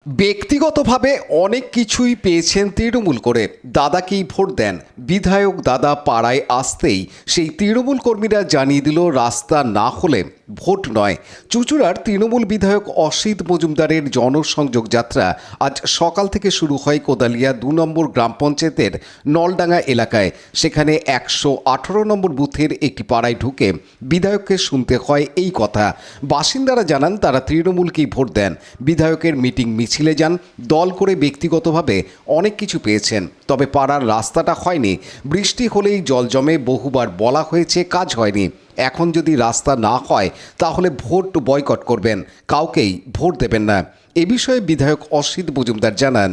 ব্যক্তিগতভাবে অনেক কিছুই পেয়েছেন তৃণমূল করে। দাদাকেই ভোট দেন। বিধায়ক দাদা পাড়ায় আসতেই সেই তৃণমূল কর্মীরা জানিয়ে দিল রাস্তা না হলে ভোট নয়। চুঁচুড়ার তৃণমূল বিধায়ক অসিত মজুমদারের জনসংযোগ যাত্রা আজ সকাল থেকে শুরু হয় কোদালিয়া ২ নম্বর গ্রাম পঞ্চায়েতের নলডাঙ্গা এলাকায়। সেখানে ১১৮ নম্বর বুথের একটি পাড়ায় ঢুকে বিধায়ককে শুনতে হয় এই কথা। বাসিন্দারা জানান তারা তৃণমূলকেই ভোট দেন। বিধায়কের মিটিং মিছিলে যান, দল করে ব্যক্তিগতভাবে অনেক কিছু পেয়েছেন, তবে পাড়ার রাস্তাটা হয়নি। বৃষ্টি হলেই জল জমে, বহুবার বলা হয়েছে, কাজ হয়নি। এখন যদি রাস্তা না হয় তাহলে ভোট বয়কট করবেন, কাউকেই ভোট দেবেন না। এ বিষয়ে বিধায়ক অসিত মজুমদার জানান,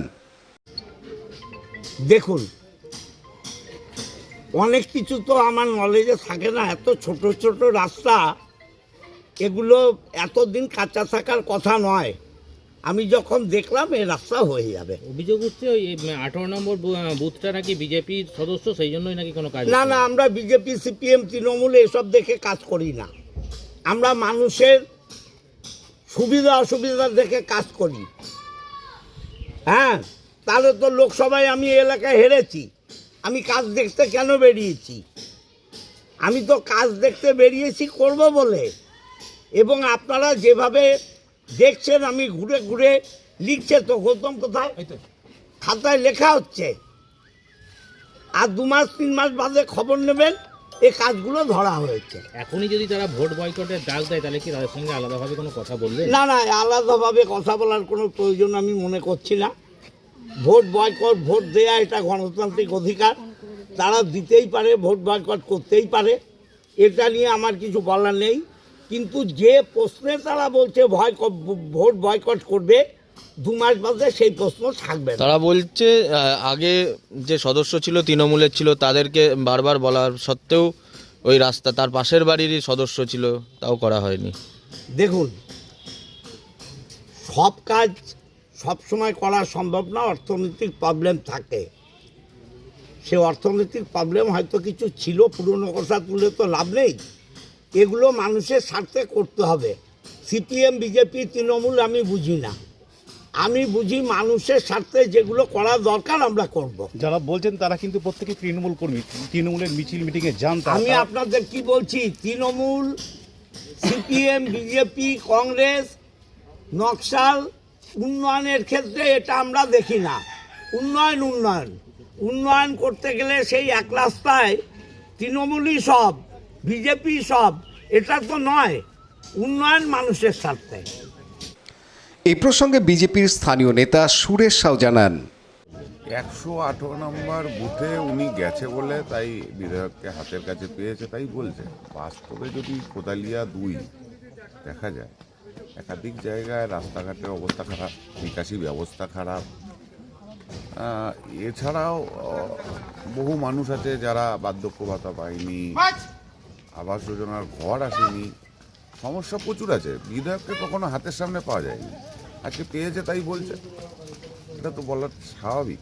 দেখুন, অনেক কিছু তো আমার নলেজে থাকে না। এত ছোট ছোট রাস্তা, এগুলো এতদিন কাঁচা থাকার কথা নয়। আমি যখন দেখলাম এই রাস্তা হয়ে যাবে। অভিযোগ হচ্ছে ওই 18 নম্বর বুথটা নাকি বিজেপির সদস্য, সেই জন্যই নাকি কোনো কাজ না না, আমরা বিজেপি, সিপিএম, তৃণমূল এসব দেখে কাজ করি না। আমরা মানুষের সুবিধা অসুবিধা দেখে কাজ করি। হ্যাঁ, তাহলে তো লোকসভায় আমি এলাকায় হেরেছি। আমি কাজ দেখতে কেন বেরিয়েছি? আমি তো কাজ দেখতে বেরিয়েছি করব বলে। এবং আপনারা যেভাবে দেখছেন, আমি ঘুরে ঘুরে লিখছে তো গৌতম কোথায় খাতায় লেখা হচ্ছে, আর 2 মাস 3 মাস বাদে খবর নেবেন এই কাজগুলো ধরা হয়েছে। এখনই যদি তারা ভোট বয়কটের ডাক দেয় তাহলে কি তাদের সঙ্গে আলাদাভাবে কোনো কথা বলবেন? না না, আলাদাভাবে কথা বলার কোনো প্রয়োজন আমি মনে করছি না। ভোট বয়কট, ভোট দেয়া এটা গণতান্ত্রিক অধিকার, তারা দিতেই পারে, ভোট বয়কট করতেই পারে, এটা নিয়ে আমার কিছু বলার নেই। কিন্তু যে প্রশ্নে তারা বলছে ভোট বয়কট করবে, 2 মাস বাদে সেই প্রশ্ন থাকবে না। তারা বলছে আগে যে সদস্য ছিল তৃণমূলের ছিল, তাদেরকে বারবার বলার সত্ত্বেও ওই রাস্তা তার পাশের বাড়িরই সদস্য ছিল, তাও করা হয়নি। দেখুন, সব কাজ সব সময় করা সম্ভব না, অর্থনৈতিক প্রবলেম থাকে। সে অর্থনৈতিক প্রবলেম হয়তো কিছু ছিল, পুরনো কথা তুলে তো লাভ নেই। এগুলো মানুষের স্বার্থে করতে হবে। সিপিএম, বিজেপি, তৃণমূল আমি বুঝি না। আমি বুঝি মানুষের স্বার্থে যেগুলো করা দরকার আমরা করব। যারা বলছেন তারা কিন্তু প্রত্যেকে তৃণমূল কর্মী, তৃণমূলের মিছিল মিটিংয়ে যান। আমি আপনাদের কি বলছি, তৃণমূল, সিপিএম, বিজেপি, কংগ্রেস, নকশাল, উন্নয়নের ক্ষেত্রে এটা আমরা দেখি না। উন্নয়ন করতে গেলে সেই এক রাস্তায় তৃণমূলই সব, বিজেপি সব, এটা তো নয়। উন্নয়ন মানুষের স্বার্থে। এই প্রসঙ্গে বিজেপির স্থানীয় নেতা সুরেশ সাউ জানান, 118 নম্বর বুথে উনি গেছে বলে তাই বিধায়ককে হাতের কাছে পেয়েছে তাই বলছে। বাস্তবে যদি কোদালিয়া 2 দেখা যায়, একাধিক জায়গায় রাস্তাঘাটের অবস্থা খারাপ, নিকাশি ব্যবস্থা খারাপ। এছাড়াও বহু মানুষ আছে যারা বার্ধক্য ভাতা পায়নি, আবাস যোজনার ঘর আসেনি, সমস্যা প্রচুর আছে। বিধায়ককে কখনো হাতের সামনে পাওয়া যায়নি, আজকে পেয়েছে তাই বলছে, এটা তো বলার স্বাভাবিক।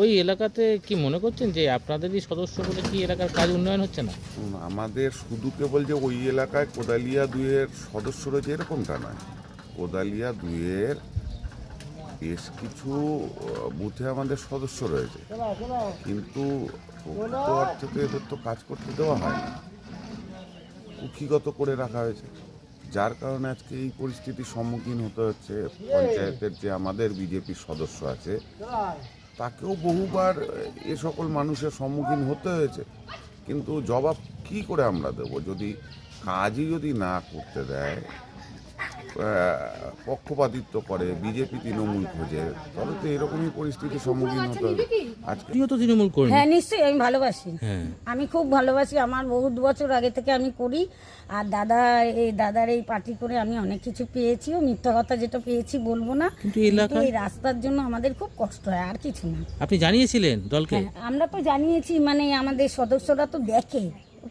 ওই এলাকাতে কি মনে করছেন যে আপনাদেরই সদস্য বলে কি এলাকার কাজ উন্নয়ন হচ্ছে না? আমাদের শুধু কেবল যে ওই এলাকায় কোদালিয়া 2-এর সদস্য রয়েছে এরকমটা নয়। কোদালিয়া 2-এর বেশ কিছু বুথে আমাদের সদস্য রয়েছে, কিন্তু প্রকৃত অর্থে তো এদের তো কাজ করতে দেওয়া হয় না, কুক্ষিগত করে রাখা হয়েছে। যার কারণে আজকে এই পরিস্থিতির সম্মুখীন হতে হচ্ছে। পঞ্চায়েতের যে আমাদের বিজেপির সদস্য আছে তাকেও বহুবার এ সকল মানুষের সম্মুখীন হতে হয়েছে, কিন্তু জবাব কি করে আমরা দেব? যদি কাজই যদি না করতে দেয়, পক্ষপাতিত্ব করে, বিজেপি তৃণমূল খোঁজে, তবে তো এরকমই পরিস্থিতির সম্মুখীন হতে হবে। আজকে তো তৃণমূল কর্মী। হ্যাঁ, নিশ্চয়ই আমি ভালোবাসি। আমি খুব ভালোবাসি, আমার বহুত বছর আগে থেকে আমি করি। আর দাদার এই পার্টি করে আমি অনেক কিছু পেয়েছিও, মিথ্যা কথা যেটা পেয়েছি বলবো না। কিন্তু এই রাস্তার জন্য আমাদের খুব কষ্ট হয়, আর কিছু না। আপনি জানিয়েছিলেন দলকে? হ্যাঁ, আমরা তো জানিয়েছি, মানে আমাদের সদস্যরা তো দেখে,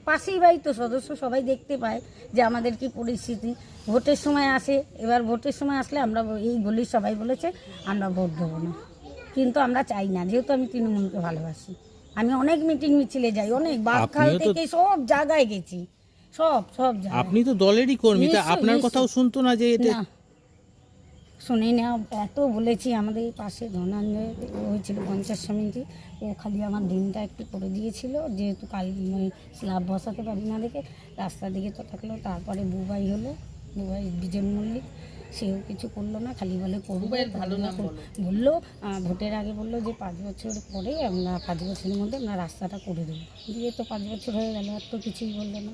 পাশেই বাড়ি তো সদস্য, সবাই দেখতে পায় যে আমাদের কি পরিস্থিতি। ভোটের সময় আসে, এবার ভোটের সময় আসলে আমরা এই বলি, সবাই বলেছে আমরা ভোট দেবো না, কিন্তু আমরা চাই না, যেহেতু আমি তৃণমূলকে ভালোবাসি। আমি অনেক মিটিং মিছিলে যাই, অনেক বাঘখাল থেকে সব জায়গায় গেছি, সব জায়গায়। আপনি তো দলেরই কর্মী, তা আপনার কথাও শুনতো না যে এটা? শুনে না, এত বলেছি। আমাদের এই পাশে ধনঞ্জয় হয়েছিল 50 সমিতি, ও খালি আমার দিনটা একটু করে দিয়েছিল, যেহেতু কাল স্ল্যাব বসাতে পারি না দেখে রাস্তার দিকে তো থাকলো। তারপরে বুবাই হলো, বুবাই বিজন মল্লিক, সেও কিছু করলো না, খালি বলে করবো বললো। ভোটের আগে বললো যে 5 বছর পরে আমরা 5 বছরের মধ্যে আমরা রাস্তাটা করে দেবো। দিয়ে তো 5 বছর হয়ে গেল, আর তো কিছুই বললো না।